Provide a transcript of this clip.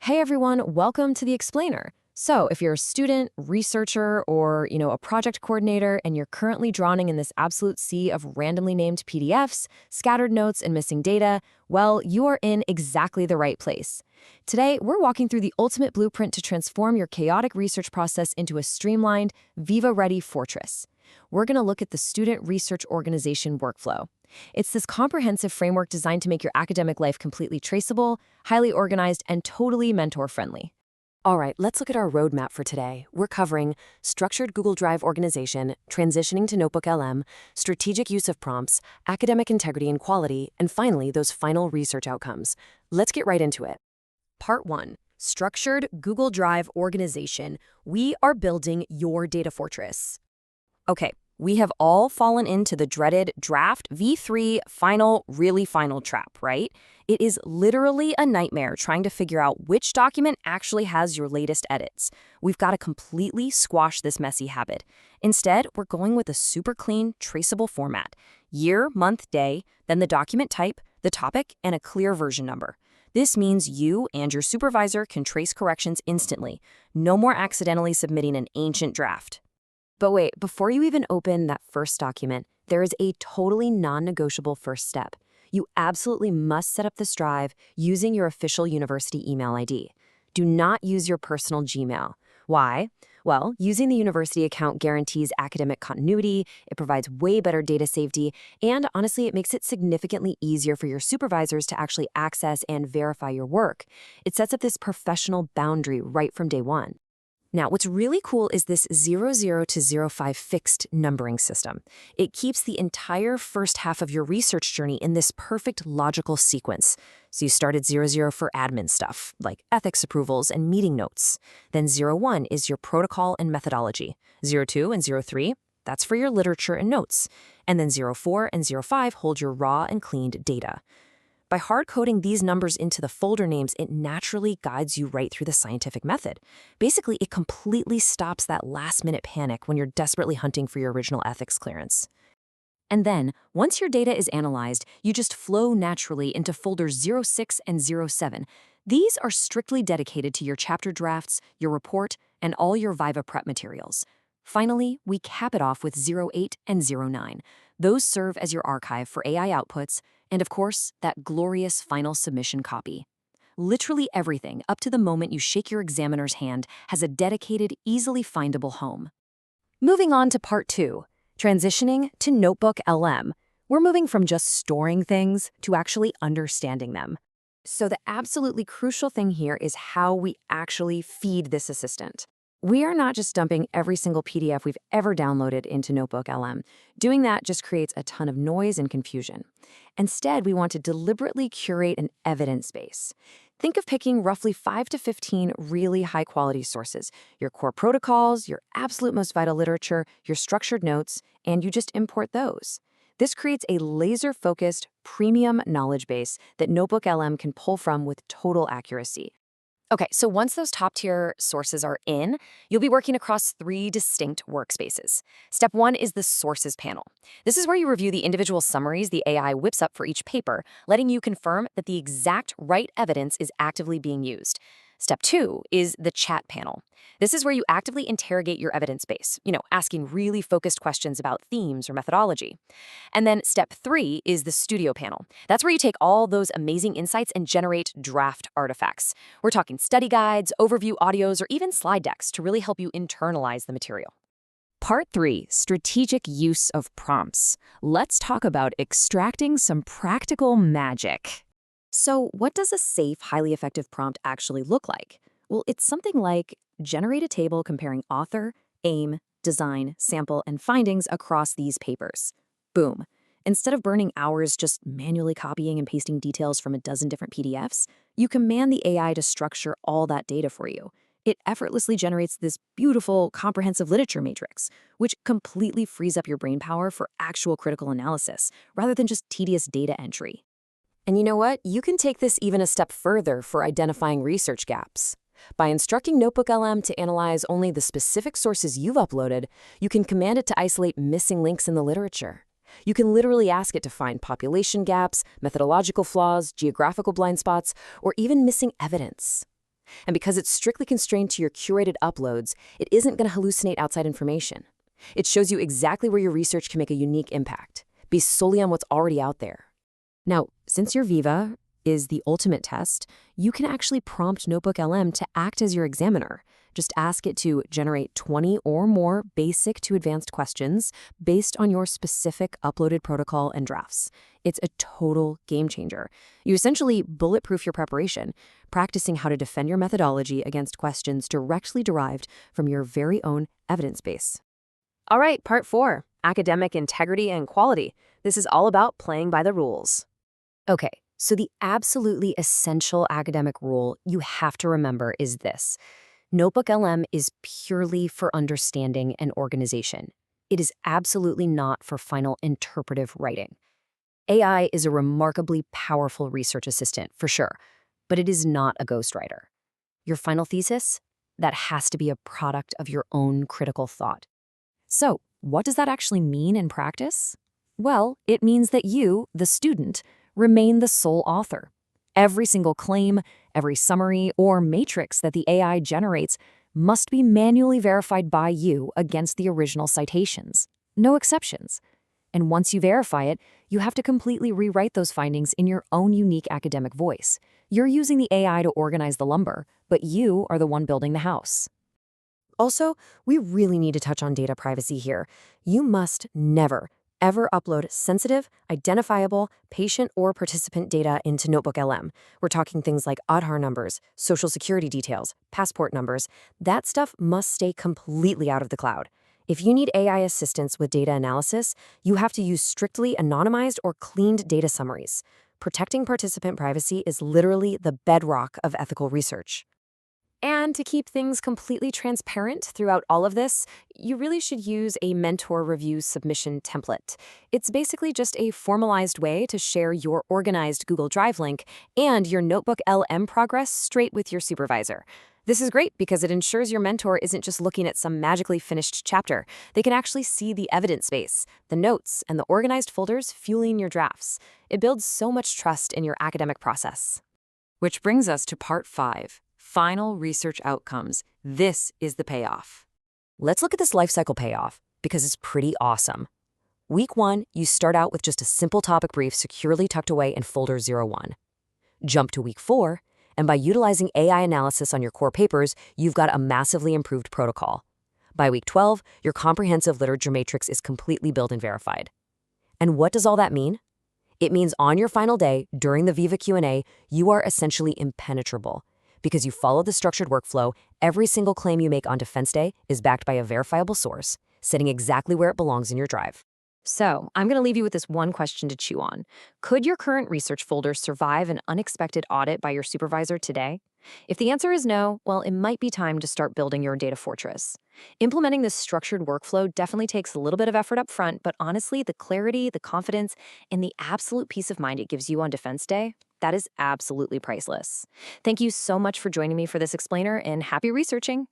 Hey everyone, welcome to the Explainer. So, if you're a student, researcher, or, a project coordinator and you're currently drowning in this absolute sea of randomly named PDFs, scattered notes, and missing data, well, you are in exactly the right place. Today, we're walking through the ultimate blueprint to transform your chaotic research process into a streamlined, Viva-ready fortress. We're going to look at the Student Research Organization workflow. It's this comprehensive framework designed to make your academic life completely traceable, highly organized, and totally mentor-friendly. All right, let's look at our roadmap for today. We're covering structured Google Drive organization, transitioning to Notebook LM, strategic use of prompts, academic integrity and quality, and finally, those final research outcomes. Let's get right into it. Part 1. Structured Google Drive organization. We are building your data fortress. Okay, we have all fallen into the dreaded draft V3 really final trap, right? It is literally a nightmare trying to figure out which document actually has your latest edits. We've got to completely squash this messy habit. Instead, we're going with a super clean, traceable format. Year, month, day, then the document type, the topic, and a clear version number. This means you and your supervisor can trace corrections instantly. No more accidentally submitting an ancient draft. But wait, before you even open that first document, there is a totally non-negotiable first step. You absolutely must set up this drive using your official university email ID. Do not use your personal Gmail. Why? Well, using the university account guarantees academic continuity, it provides way better data safety, and honestly, it makes it significantly easier for your supervisors to actually access and verify your work. It sets up this professional boundary right from day one. Now, what's really cool is this 00 to 05 fixed numbering system. It keeps the entire first half of your research journey in this perfect logical sequence. So you start at 00 for admin stuff, like ethics approvals and meeting notes. Then 01 is your protocol and methodology. 02 and 03, that's for your literature and notes. And then 04 and 05 hold your raw and cleaned data. By hard-coding these numbers into the folder names, it naturally guides you right through the scientific method. Basically, it completely stops that last-minute panic when you're desperately hunting for your original ethics clearance. And then, once your data is analyzed, you just flow naturally into folders 06 and 07. These are strictly dedicated to your chapter drafts, your report, and all your Viva prep materials. Finally, we cap it off with 08 and 09. Those serve as your archive for AI outputs, and of course, that glorious final submission copy. Literally everything, up to the moment you shake your examiner's hand, has a dedicated, easily findable home. Moving on to Part 2, transitioning to Notebook LM. We're moving from just storing things to actually understanding them. So the absolutely crucial thing here is how we actually feed this assistant. We are not just dumping every single PDF we've ever downloaded into Notebook LM. Doing that just creates a ton of noise and confusion. Instead, we want to deliberately curate an evidence base. Think of picking roughly 5 to 15 really high-quality sources, your core protocols, your absolute most vital literature, your structured notes, and you just import those. This creates a laser-focused, premium knowledge base that Notebook LM can pull from with total accuracy. Okay, so once those top-tier sources are in, you'll be working across 3 distinct workspaces. Step 1 is the Sources panel. This is where you review the individual summaries the AI whips up for each paper, letting you confirm that the exact right evidence is actively being used. Step 2 is the Chat panel. This is where you actively interrogate your evidence base, asking really focused questions about themes or methodology. And then Step 3 is the Studio panel. That's where you take all those amazing insights and generate draft artifacts. We're talking study guides, overview audios, or even slide decks to really help you internalize the material. Part 3, strategic use of prompts. Let's talk about extracting some practical magic. So what does a safe, highly effective prompt actually look like? Well, it's something like generate a table comparing author, aim, design, sample, and findings across these papers. Boom. Instead of burning hours just manually copying and pasting details from a dozen different PDFs, you command the AI to structure all that data for you. It effortlessly generates this beautiful, comprehensive literature matrix, which completely frees up your brainpower for actual critical analysis, rather than just tedious data entry. And you know what? You can take this even a step further for identifying research gaps. By instructing Notebook LM to analyze only the specific sources you've uploaded, you can command it to isolate missing links in the literature. You can literally ask it to find population gaps, methodological flaws, geographical blind spots, or even missing evidence. And because it's strictly constrained to your curated uploads, it isn't going to hallucinate outside information. It shows you exactly where your research can make a unique impact, based solely on what's already out there. Now, since your Viva is the ultimate test, you can actually prompt Notebook LM to act as your examiner. Just ask it to generate 20 or more basic to advanced questions based on your specific uploaded protocol and drafts. It's a total game changer. You essentially bulletproof your preparation, practicing how to defend your methodology against questions directly derived from your very own evidence base. All right, part 4, academic integrity and quality. This is all about playing by the rules. Okay, so the absolutely essential academic rule you have to remember is this. Notebook LM is purely for understanding and organization. It is absolutely not for final interpretive writing. AI is a remarkably powerful research assistant, for sure, but it is not a ghostwriter. Your final thesis? That has to be a product of your own critical thought. So, what does that actually mean in practice? Well, it means that you, the student, remain the sole author. Every single claim, every summary, or matrix that the AI generates must be manually verified by you against the original citations. No exceptions. And once you verify it, you have to completely rewrite those findings in your own unique academic voice. You're using the AI to organize the lumber, but you are the one building the house. Also, we really need to touch on data privacy here. You must never, ever upload sensitive, identifiable patient or participant data into Notebook LM. We're talking things like Aadhaar numbers, social security details, passport numbers. That stuff must stay completely out of the cloud. If you need AI assistance with data analysis, you have to use strictly anonymized or cleaned data summaries. Protecting participant privacy is literally the bedrock of ethical research. And to keep things completely transparent throughout all of this, you really should use a mentor review submission template. It's basically just a formalized way to share your organized Google Drive link and your Notebook LM progress straight with your supervisor. This is great because it ensures your mentor isn't just looking at some magically finished chapter. They can actually see the evidence base, the notes, and the organized folders fueling your drafts. It builds so much trust in your academic process. Which brings us to part 5. Final research outcomes. This is the payoff. Let's look at this lifecycle payoff because it's pretty awesome. Week 1, you start out with just a simple topic brief securely tucked away in folder 01. Jump to week 4, and by utilizing AI analysis on your core papers, you've got a massively improved protocol. By week 12, your comprehensive literature matrix is completely built and verified. And what does all that mean? It means on your final day, during the Viva Q&A, you are essentially impenetrable. Because you follow the structured workflow, every single claim you make on Defense Day is backed by a verifiable source, sitting exactly where it belongs in your drive. So, I'm going to leave you with this one question to chew on. Could your current research folder survive an unexpected audit by your supervisor today? If the answer is no, well, it might be time to start building your data fortress. Implementing this structured workflow definitely takes a little bit of effort up front, but honestly, the clarity, the confidence, and the absolute peace of mind it gives you on Defense Day, that is absolutely priceless. Thank you so much for joining me for this explainer, and happy researching!